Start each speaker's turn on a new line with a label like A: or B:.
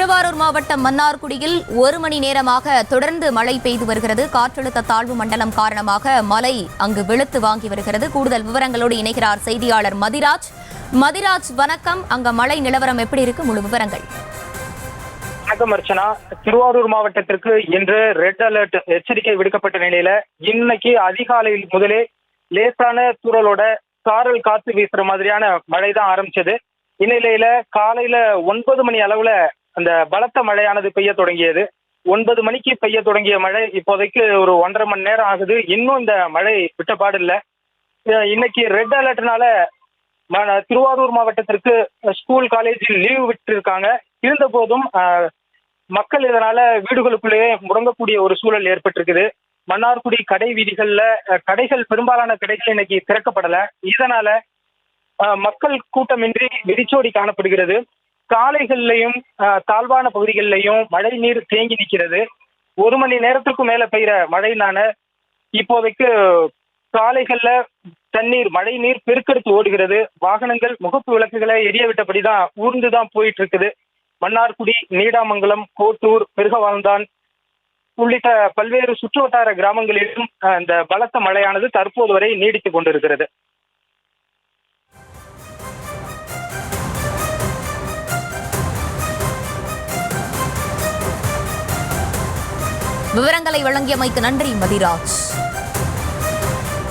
A: திருவாரூர் மாவட்டம் மன்னார்குடியில் 1 மணி நேரமாக தொடர்ந்து மழை பெய்து வருகிறது. காற்றழுத்த தாழ்வு மண்டலம் காரணமாக மழை அங்கு வெளுத்து வாங்கி வருகிறது. கூடுதல் விவரங்களோடு இணைகிறார் செய்தியாளர் மதிராஜ். மதிராஜ், வணக்கம். அங்க மழை நிலவரம் எப்படி இருக்கு? முழு விவரங்கள்.
B: வணக்கம் அர்ச்சனா. திருவாரூர் மாவட்டத்திற்கு இன்று ரெட் அலர்ட் எச்சரிக்கை விடுக்கப்பட்ட நிலையில இன்னைக்கு அதிகாலையில் முதலே லேசான தூறலோட சாரல் காத்து வீசுற மாதிரியான மழை தான் ஆரம்பிச்சது. இந்நிலையில காலையில 9 மணி அளவுல அந்த பலத்த மழையானது பெய்ய தொடங்கியது. 9 மணிக்கு பெய்ய தொடங்கிய மழை இப்போதைக்கு ஒரு 1.5 மணி நேரம் ஆகுது. இன்னும் இந்த மழை விட்டபாடு இல்லை. இன்னைக்கு ரெட் அலர்ட்னால திருவாரூர் மாவட்டத்திற்கு ஸ்கூல் காலேஜில் லீவு விட்டு இருந்த போதும் மக்கள் இதனால வீடுகளுக்குள்ளேயே முடங்கக்கூடிய ஒரு சூழல் ஏற்பட்டிருக்குது. மன்னார்குடி கடை வீதிகள்ல கடைகள் பெரும்பாலான கடைகள் இன்னைக்கு திறக்கப்படல. இதனால மக்கள் கூட்டமின்றி வெறிச்சோடி காணப்படுகிறது. சாலைகள்லையும் தாழ்வான பகுதிகளிலையும் மழை நீர் தேங்கி நிற்கிறது. 1 மணி நேரத்திற்கும் மேல பெய்கிற மழையினால இப்போதைக்கு சாலைகள்ல மழை நீர் பெருக்கெடுத்து ஓடுகிறது. வாகனங்கள் முகப்பு விளக்குகளை எரிய விட்டபடிதான் ஊர்ந்துதான் போயிட்டு இருக்குது. மன்னார்குடி, நீடாமங்கலம், கோட்டூர், பெருகவாழ்ந்தான் உள்ளிட்ட பல்வேறு சுற்றுவட்டார கிராமங்களிலும் இந்த பலத்த மழையானது தற்போது வரை நீடித்துக் கொண்டிருக்கிறது.
A: விவரங்களை வழங்கியமைக்கு நன்றி மதிராஜ்.